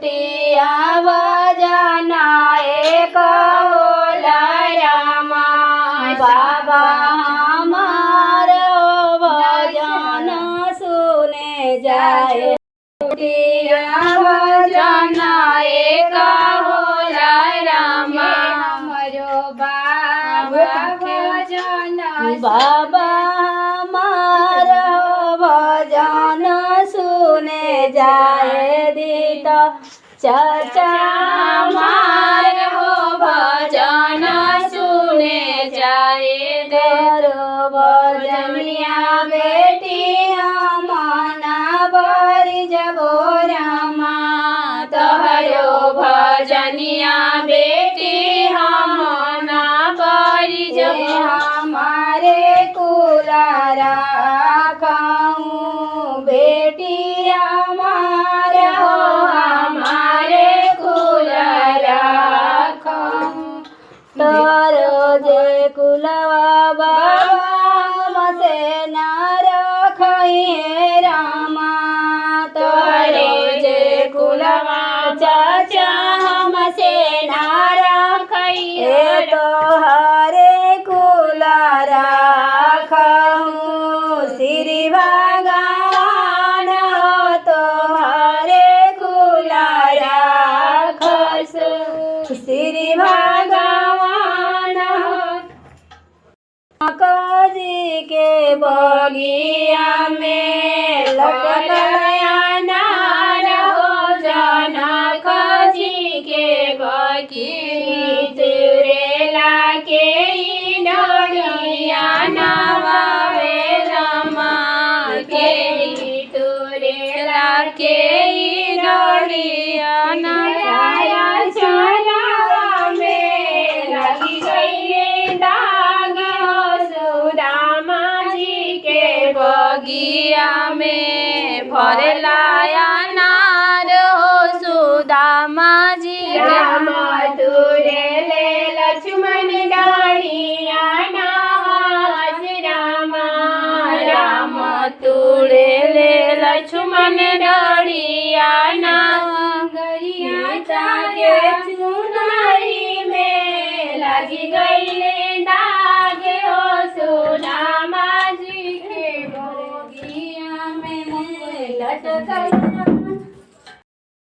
कुटिया भजना एक होला रामा बाबा हमारा भजन सुने जाए कुटिया भजना एक होला रामा हमरो बाबा भजन बाबा हमारा भजन सुने जाए दीत चाचा हमार हो भजन सुने जाए देरो भजनिया बेटी मना बरी जबो रामा तोहरो भजनिया बेटी मना बरी जबो हमारे कुलारा खाऊं बेटी हमारे हो हमारे कुलारा खाऊं तोरो जे कुलवा बाबा से न रखिए रामा तोरो जे कुलवा चाचा हमसे न रखिए तोहरे कुलारा खाऊं श्री भगवान हो तोहरे कुलारा खस श्री भगवान काजी के बगिया में लटकया नार हो जनक जी के बगी तुरेला के डोरिया नवावे रमा के तुरेला के डोरिया नवाया चला में लगी गई दाग हो सुदामा जी के बगिया में भरलाया नार हो सुदामा जी रामा तुरे ले लक्ष्मण डालिया नाज रामा रामा तुरे ले लक्ष्मण डालिया ना गरिया के चुनारी में लगी गई